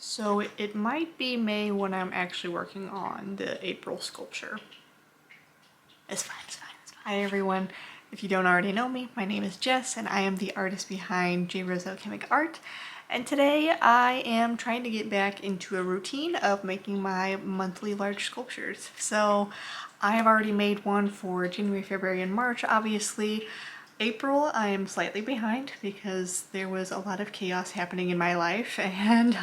So it might be May when I'm actually working on the April sculpture. It's fine, it's fine, it's fine. Hi everyone. If you don't already know me, my name is Jess and I am the artist behind J. Rose Alchemic Art. And today I am trying to get back into a routine of making my monthly large sculptures. So I have already made one for January, February, and March. Obviously, April I am slightly behind because there was a lot of chaos happening in my life and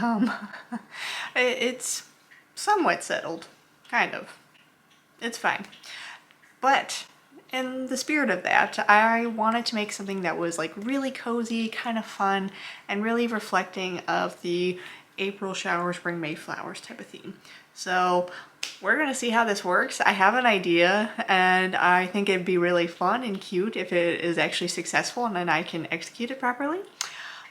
it's somewhat settled, kind of. It's fine. But in the spirit of that, I wanted to make something that was like really cozy, kind of fun, and really reflecting of the April showers bring May flowers type of theme. So we're gonna see how this works. I have an idea and I think it'd be really fun and cute if it is actually successful and then I can execute it properly.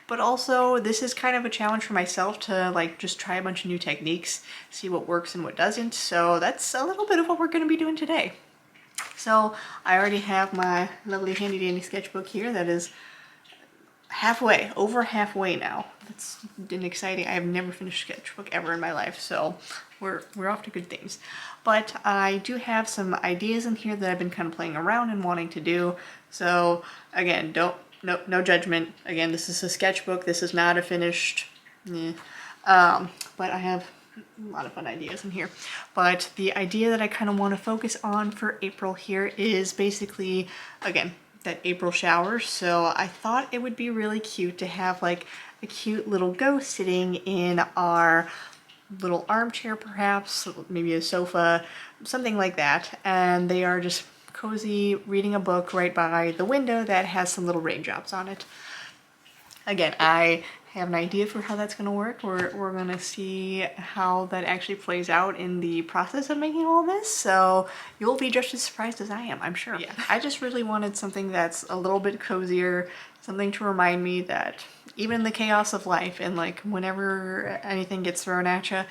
But also this is kind of a challenge for myself to like just try a bunch of new techniques, see what works and what doesn't. So that's a little bit of what we're gonna be doing today. So I already have my lovely handy dandy sketchbook here that is halfway, over halfway now. That's been exciting. I have never finished a sketchbook ever in my life, so we're off to good things. But I do have some ideas in here that I've been kind of playing around and wanting to do. So again, no judgment. Again, this is a sketchbook. This is not a finished, but I have a lot of fun ideas in here. But the idea that I kind of want to focus on for April here is basically, again, that April showers. So I thought it would be really cute to have like a cute little ghost sitting in our little armchair, perhaps, maybe a sofa, something like that. And they are just cozy reading a book right by the window that has some little raindrops on it. Again, I have an idea for how that's going to work. We're going to see how that actually plays out in the process of making all this. So you'll be just as surprised as I am, I'm sure. Yeah, I just really wanted something that's a little bit cozier, something to remind me that even in the chaos of life and like whenever anything gets thrown at you,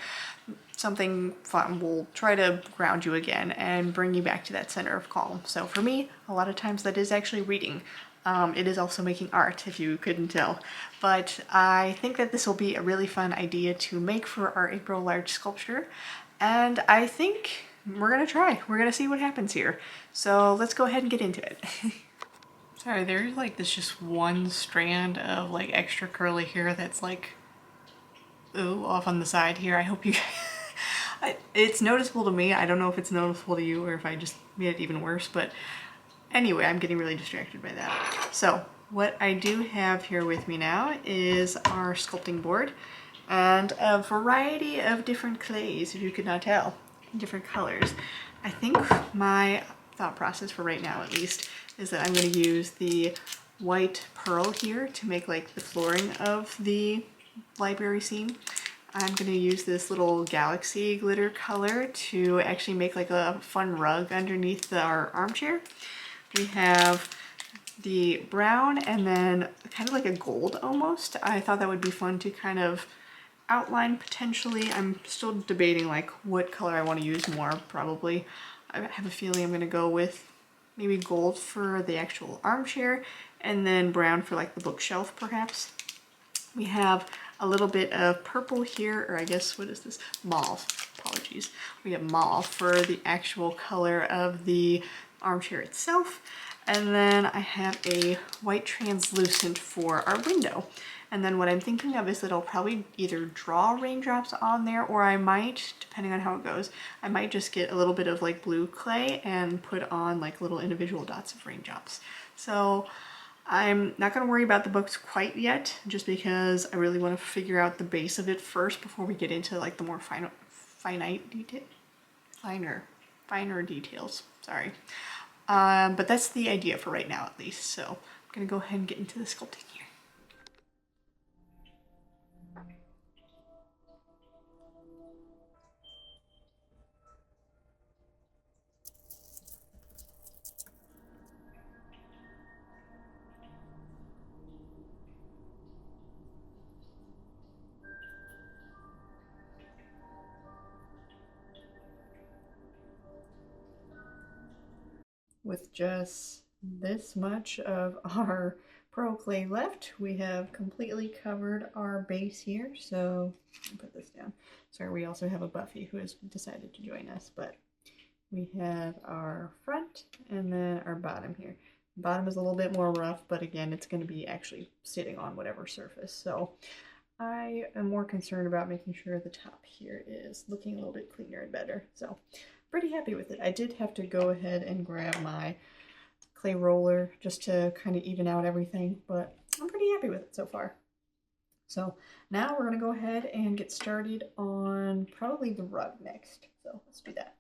something fun will try to ground you again and bring you back to that center of calm. So for me, a lot of times that is actually reading. It is also making art, if you couldn't tell. But I think that this will be a really fun idea to make for our April large sculpture. And I think we're gonna try. We're gonna see what happens here. So let's go ahead and get into it. Sorry, there's like this just one strand of like extra curly hair that's like, ooh, off on the side here. I hope you it's noticeable to me. I don't know if it's noticeable to you or if I just made it even worse, but anyway, I'm getting really distracted by that. So what I do have here with me now is our sculpting board and a variety of different clays, if you could not tell, different colors. I think my thought process for right now, at least, is that I'm going to use the white pearl here to make like the flooring of the library scene. I'm going to use this little galaxy glitter color to actually make like a fun rug underneath our armchair. We have the brown and then kind of like a gold almost. I thought that would be fun to kind of outline potentially. I'm still debating like what color I want to use more probably. I have a feeling I'm going to go with maybe gold for the actual armchair and then brown for like the bookshelf perhaps. We have a little bit of purple here, or I guess, what is this? Mauve, apologies. We have mauve for the actual color of the armchair itself. And then I have a white translucent for our window. And then what I'm thinking of is that I'll probably either draw raindrops on there or I might, depending on how it goes, I might just get a little bit of like blue clay and put on like little individual dots of raindrops. So I'm not going to worry about the books quite yet, just because I really want to figure out the base of it first before we get into like the more finer details. Sorry. But that's the idea for right now, at least. So I'm going to go ahead and get into the sculpting here. With just this much of our pearl clay left, we have completely covered our base here. So I'll put this Sorry, we also have a Buffy who has decided to join us, but we have our front and then our bottom here. The bottom is a little bit more rough, but again, it's going to be actually sitting on whatever surface. So I am more concerned about making sure the top here is looking a little bit cleaner and better. So pretty happy with it. I did have to go ahead and grab my clay roller just to kind of even out everything, but I'm pretty happy with it so far. So now we're going to go ahead and get started on probably the rug next. So let's do that.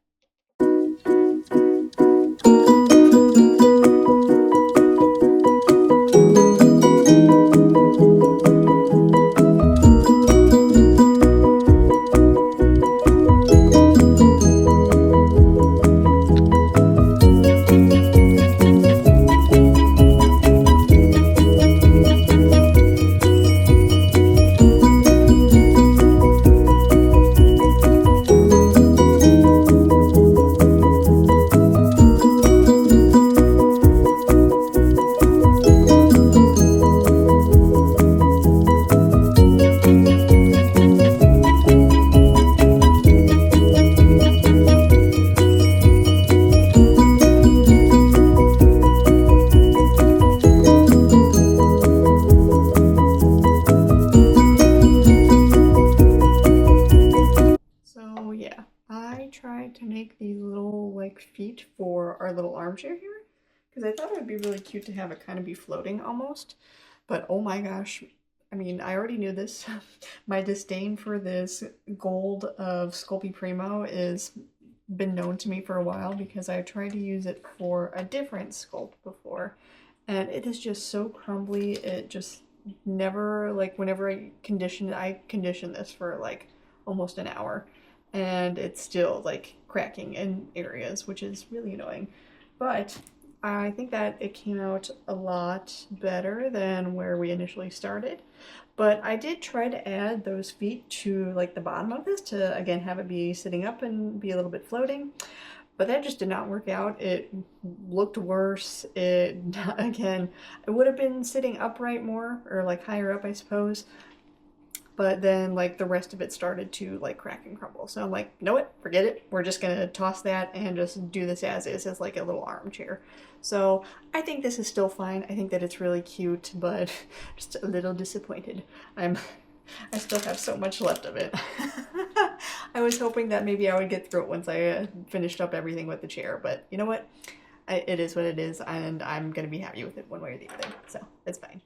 To make these little like feet for our little armchair here because I thought it would be really cute to have it kind of be floating almost, but oh my gosh, I mean, I already knew this. My disdain for this gold of Sculpey Primo is been known to me for a while because I tried to use it for a different sculpt before and it is just so crumbly. It just never, like whenever I conditioned this for like almost an hour and it's still like cracking in areas, which is really annoying. But I think that it came out a lot better than where we initially started. But I did try to add those feet to like the bottom of this to again have it be sitting up and be a little bit floating. But that just did not work out. It looked worse. It, again, it would have been sitting upright more or like higher up, I suppose. But then like the rest of it started to like crack and crumble. So I'm like, you know what, forget it. We're just gonna toss that and just do this as is, as like a little armchair. So I think this is still fine. I think that it's really cute, but just a little disappointed. I still have so much left of it. I was hoping that maybe I would get through it once I finished up everything with the chair, but you know what? It is what it is, and I'm gonna be happy with it one way or the other, so it's fine.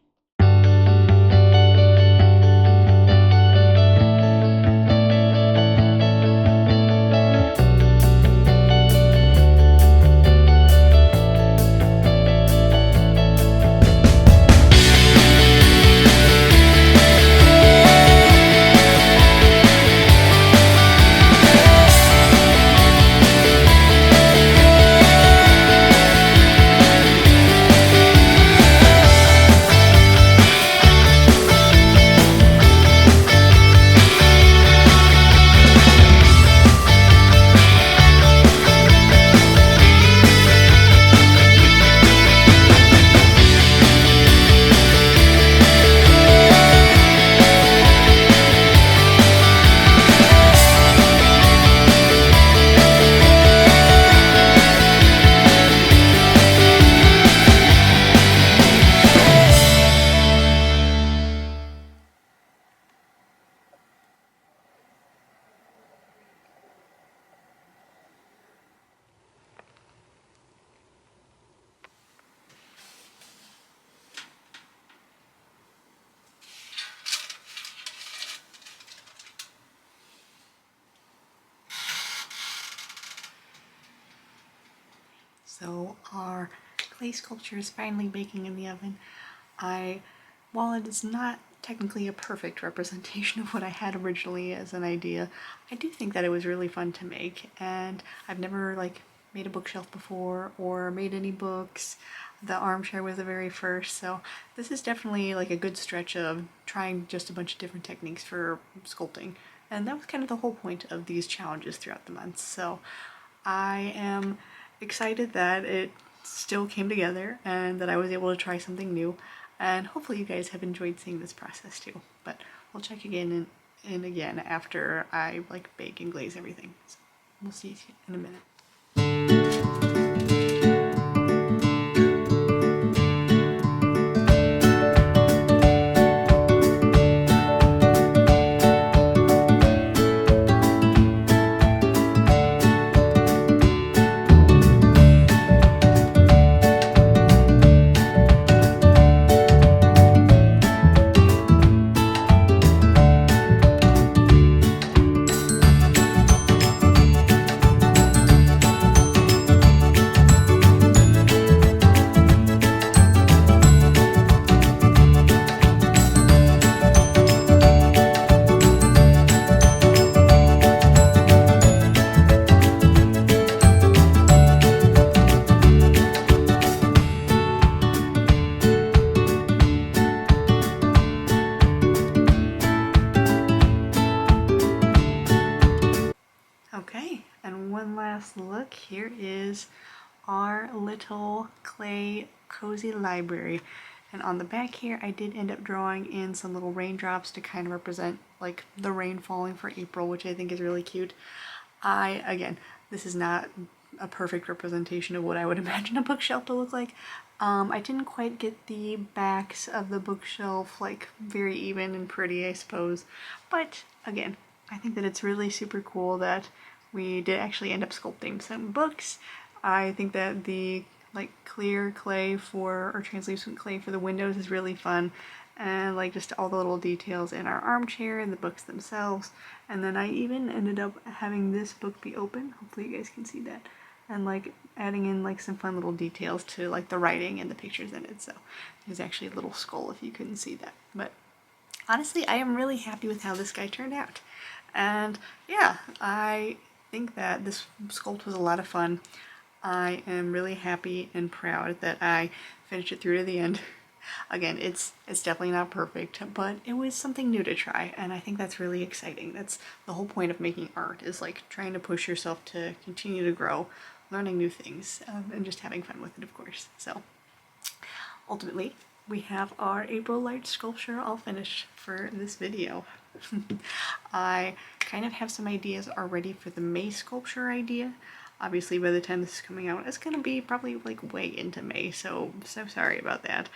So our clay sculpture is finally baking in the oven. While it is not technically a perfect representation of what I had originally as an idea, I do think that it was really fun to make, and I've never like made a bookshelf before or made any books. The armchair was the very first, so this is definitely like a good stretch of trying just a bunch of different techniques for sculpting, and that was kind of the whole point of these challenges throughout the months. So I am excited that it still came together and that I was able to try something new, and hopefully you guys have enjoyed seeing this process too. But we'll check again in again after I like bake and glaze everything. So we'll see you in a minute. Okay, and one last look. Here is our little clay cozy library. And on the back here, I did end up drawing in some little raindrops to kind of represent like the rain falling for April, which I think is really cute. Again, this is not a perfect representation of what I would imagine a bookshelf to look like. I didn't quite get the backs of the bookshelf like very even and pretty, I suppose. But again, I think that it's really super cool that we did actually end up sculpting some books. I think that the like clear clay or translucent clay for the windows is really fun, and like just all the little details in our armchair and the books themselves. And then I even ended up having this book be open, hopefully you guys can see that, and like adding in like some fun little details to like the writing and the pictures in it. So there's actually a little skull if you couldn't see that. But honestly, I am really happy with how this guy turned out. And yeah, I think that this sculpt was a lot of fun. I am really happy and proud that I finished it through to the end. Again, it's definitely not perfect, but it was something new to try, and I think that's really exciting. That's the whole point of making art, is like trying to push yourself to continue to grow, learning new things, and just having fun with it, of course. So ultimately, we have our April light sculpture all finished for this video. I kind of have some ideas already for the May sculpture idea. Obviously, by the time this is coming out, it's going to be probably like way into May, so sorry about that.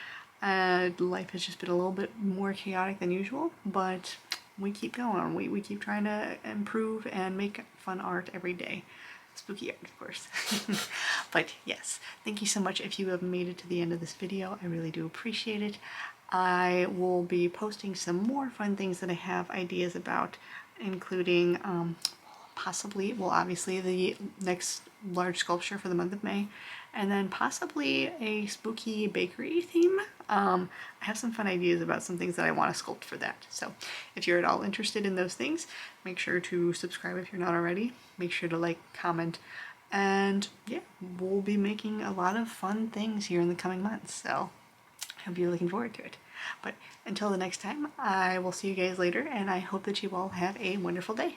Life has just been a little bit more chaotic than usual, but we keep going. We keep trying to improve and make fun art every day. Spooky art, of course. But yes, thank you so much if you have made it to the end of this video. I really do appreciate it. I will be posting some more fun things that I have ideas about, including possibly, well, obviously the next large sculpture for the month of May, and then possibly a spooky bakery theme. I have some fun ideas about some things that I want to sculpt for that. So if you're at all interested in those things, make sure to subscribe if you're not already. Make sure to like, comment, and yeah, we'll be making a lot of fun things here in the coming months. So I hope you're looking forward to it. But until the next time, I will see you guys later, and I hope that you all have a wonderful day.